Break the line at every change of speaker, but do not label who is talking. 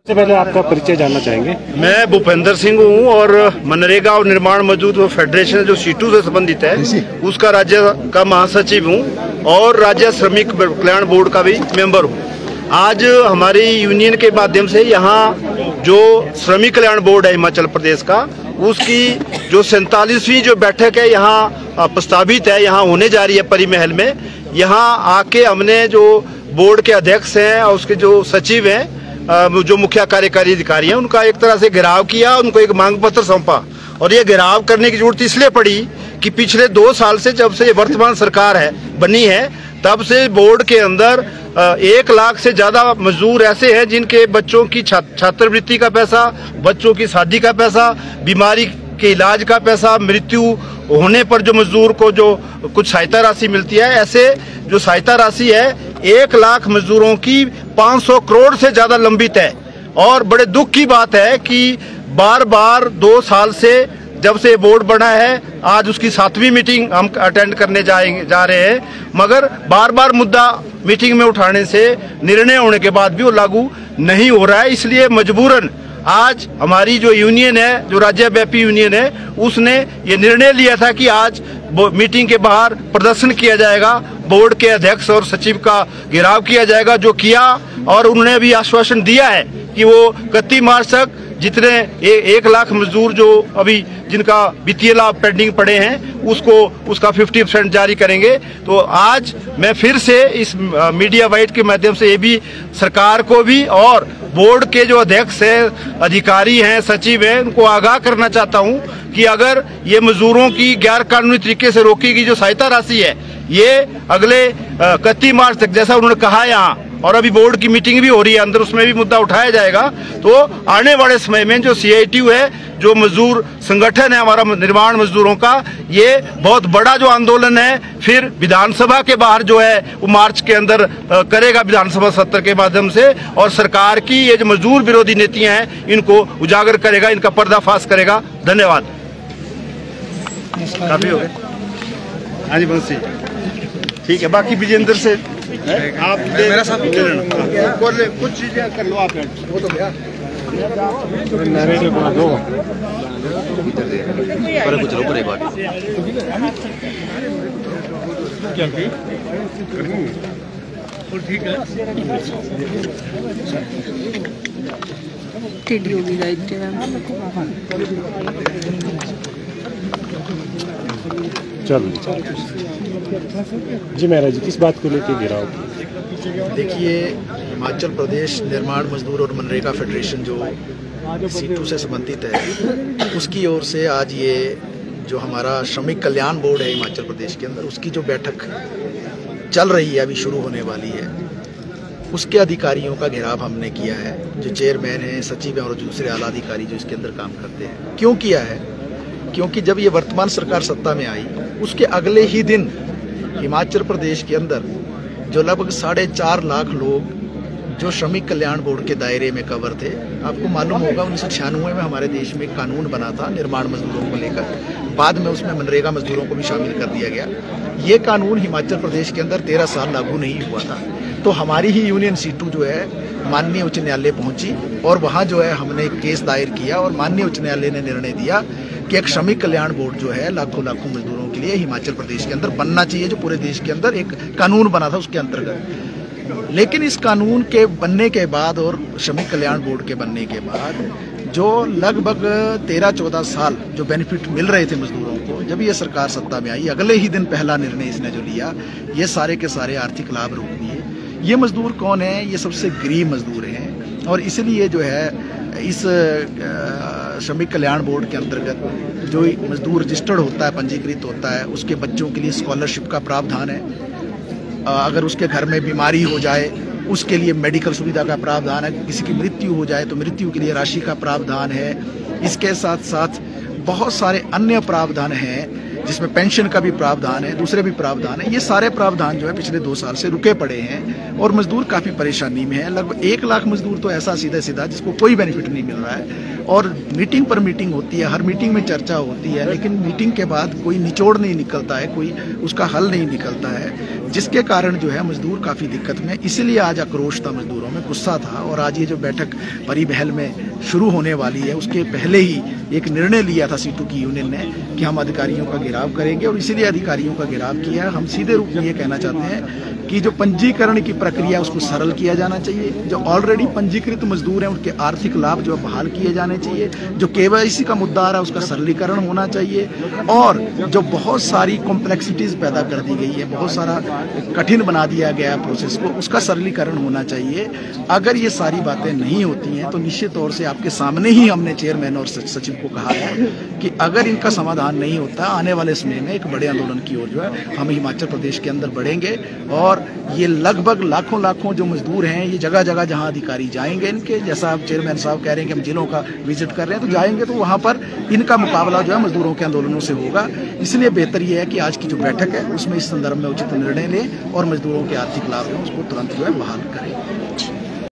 सबसे पहले आपका परिचय जानना चाहेंगे।
मैं भूपेंद्र सिंह हूँ और मनरेगा और निर्माण मजदूर फेडरेशन जो सीटू से संबंधित है उसका राज्य का महासचिव हूँ और राज्य श्रमिक कल्याण बोर्ड का भी मेंबर हूँ। आज हमारी यूनियन के माध्यम से यहाँ जो श्रमिक कल्याण बोर्ड है हिमाचल प्रदेश का, उसकी जो 47वीं जो बैठक है यहाँ प्रस्तावित है, यहाँ होने जा रही है परी महल में। यहाँ आके हमने जो बोर्ड के अध्यक्ष हैं और उसके जो सचिव हैं, जो मुख्य कार्यकारी अधिकारी हैं, उनका एक तरह से घेराव किया, उनको एक मांग पत्र सौंपा। और ये घेराव करने की जरूरत इसलिए पड़ी कि पिछले 2 साल से जब से वर्तमान सरकार बनी है तब से बोर्ड के अंदर 1 लाख से ज्यादा मजदूर ऐसे हैं जिनके बच्चों की छात्रवृत्ति का पैसा, बच्चों की शादी का पैसा, बीमारी के इलाज का पैसा, मृत्यु होने पर जो मजदूर को जो कुछ सहायता राशि मिलती है, ऐसे जो सहायता राशि है 1 लाख मजदूरों की 500 करोड़ से ज्यादा लंबित है। और बड़े दुख की बात है कि बार बार 2 साल से जब से बोर्ड बना है, आज उसकी 7वीं मीटिंग हम अटेंड करने जा रहे हैं, मगर बार बार मुद्दा मीटिंग में उठाने से निर्णय होने के बाद भी वो लागू नहीं हो रहा है। इसलिए मजबूरन आज हमारी जो यूनियन है, जो राज्यव्यापी यूनियन है, उसने ये निर्णय लिया था कि आज मीटिंग के बाहर प्रदर्शन किया जाएगा, बोर्ड के अध्यक्ष और सचिव का घेराव किया जाएगा, जो किया। और उन्होंने भी आश्वासन दिया है कि वो 31 मार्च तक जितने 1 लाख मजदूर जो अभी जिनका वित्तीय लाभ पेंडिंग पड़े हैं उसका 50% जारी करेंगे। तो आज मैं फिर से इस मीडिया वाइट के माध्यम से ये भी सरकार को भी और बोर्ड के जो अध्यक्ष हैं, अधिकारी हैं, सचिव हैं, उनको आगाह करना चाहता हूं कि अगर ये मजदूरों की गैर कानूनी तरीके से रोकी गई जो सहायता राशि है, ये अगले 31 मार्च तक जैसा उन्होंने कहा यहाँ, और अभी बोर्ड की मीटिंग भी हो रही है अंदर, उसमें भी मुद्दा उठाया जाएगा। तो आने वाले समय में जो CITU है, जो मजदूर संगठन है हमारा निर्माण मजदूरों का, ये बहुत बड़ा जो आंदोलन है फिर विधानसभा के बाहर जो है वो मार्च के अंदर करेगा, विधानसभा सत्र के माध्यम से, और सरकार की ये जो मजदूर विरोधी नीतियां हैं इनको उजागर करेगा, इनका पर्दाफाश करेगा। धन्यवाद। काफी हो गए। हाँ जी बंसी, ठीक है। बाकी विजेंद्र से आप मेरा साथ कुछ चीजें कर लो आप, वो तो गया नरेंद्र को दो पर कुछ लोग एक बात क्या ठीक है
टेडी होगी राइट
चलो जी महाराज जी, किस बात को लेकर गिराव?
देखिए, हिमाचल प्रदेश निर्माण मजदूर और मनरेगा फेडरेशन जो सीटू से संबंधित है, उसकी ओर से आज ये जो हमारा श्रमिक कल्याण बोर्ड है हिमाचल प्रदेश के अंदर, उसकी जो बैठक चल रही है, अभी शुरू होने वाली है, उसके अधिकारियों का घेराव हमने किया है। जो चेयरमैन हैं, सचिव हैं और दूसरे आला अधिकारी जो इसके अंदर काम करते हैं। क्यों किया है? क्योंकि जब ये वर्तमान सरकार सत्ता में आई, उसके अगले ही दिन हिमाचल प्रदेश के अंदर जो लगभग 4.5 लाख लोग जो श्रमिक कल्याण बोर्ड के दायरे में कवर थे, आपको मालूम होगा 1996 में हमारे देश में एक कानून बना था निर्माण मजदूरों को लेकर, बाद में उसमें मनरेगा मजदूरों को भी शामिल कर दिया गया। ये कानून हिमाचल प्रदेश के अंदर 13 साल लागू नहीं हुआ था। तो हमारी ही यूनियन सीटू जो है माननीय उच्च न्यायालय पहुंची और वहाँ जो है हमने एक केस दायर किया और माननीय उच्च न्यायालय ने निर्णय दिया कि एक श्रमिक कल्याण बोर्ड जो है लाखों मजदूरों के लिए हिमाचल प्रदेश के अंदर बनना चाहिए, जो पूरे देश के अंदर एक कानून बना था उसके अंतर्गत। लेकिन इस कानून के बनने के बाद और श्रमिक कल्याण बोर्ड के बनने के बाद जो लगभग 13-14 साल जो बेनिफिट मिल रहे थे मजदूरों को, जब ये सरकार सत्ता में आई, अगले ही दिन पहला निर्णय इसने जो लिया, ये सारे के सारे आर्थिक लाभ रोक दिए। ये मजदूर कौन है? ये सबसे गरीब मजदूर हैं और इसलिए जो है इस श्रमिक कल्याण बोर्ड के अंतर्गत जो मजदूर रजिस्टर्ड होता है, पंजीकृत होता है, उसके बच्चों के लिए स्कॉलरशिप का प्रावधान है। अगर उसके घर में बीमारी हो जाए उसके लिए मेडिकल सुविधा का प्रावधान है। किसी की मृत्यु हो जाए तो मृत्यु के लिए राशि का प्रावधान है। इसके साथ साथ बहुत सारे अन्य प्रावधान हैं जिसमें पेंशन का भी प्रावधान है, दूसरे भी प्रावधान है। ये सारे प्रावधान जो है पिछले 2 साल से रुके पड़े हैं और मजदूर काफ़ी परेशानी में है। लगभग 1 लाख मजदूर तो ऐसा सीधा जिसको कोई बेनिफिट नहीं मिल रहा है और मीटिंग पर मीटिंग होती है, हर मीटिंग में चर्चा होती है, लेकिन मीटिंग के बाद कोई निचोड़ नहीं निकलता है, कोई उसका हल नहीं निकलता है। जिसके कारण जो है मजदूर काफ़ी दिक्कत में, इसीलिए आज आक्रोश था मजदूरों में, गुस्सा था। और आज ये जो बैठक परी महल में शुरू होने वाली है उसके पहले ही एक निर्णय लिया था सीटू की यूनियन ने कि हम अधिकारियों का घेराव करेंगे, और इसीलिए अधिकारियों का घेराव किया है। हम सीधे रूप में ये कहना चाहते हैं कि जो पंजीकरण की प्रक्रिया उसको सरल किया जाना चाहिए, जो ऑलरेडी पंजीकृत मजदूर हैं उनके आर्थिक लाभ जो बहाल किए जाने चाहिए, जो केवाईसी का मुद्दा आ रहा है उसका सरलीकरण होना चाहिए, और जो बहुत सारी कॉम्प्लेक्सिटीज पैदा कर दी गई है, बहुत सारा कठिन बना दिया गया है प्रोसेस को, उसका सरलीकरण होना चाहिए। अगर ये सारी बातें नहीं होती हैं तो निश्चित तौर से आपके सामने ही हमने चेयरमैन और सचिव को कहा है कि अगर इनका समाधान नहीं होता आने वाले समय में एक बड़े आंदोलन की ओर जो है हम हिमाचल प्रदेश के अंदर बढ़ेंगे। और ये लगभग लाखों जो मजदूर हैं, ये जगह जगह जहां अधिकारी जाएंगे इनके, जैसा आप चेयरमैन साहब कह रहे हैं कि हम जिलों का विजिट कर रहे हैं, तो जाएंगे तो वहां पर इनका मुकाबला जो है मजदूरों के आंदोलनों से होगा। इसलिए बेहतर यह है कि आज की जो बैठक है उसमें इस संदर्भ में उचित निर्णय लें और मजदूरों के आर्थिक लाभ है उसको तुरंत जो है बहाल करें।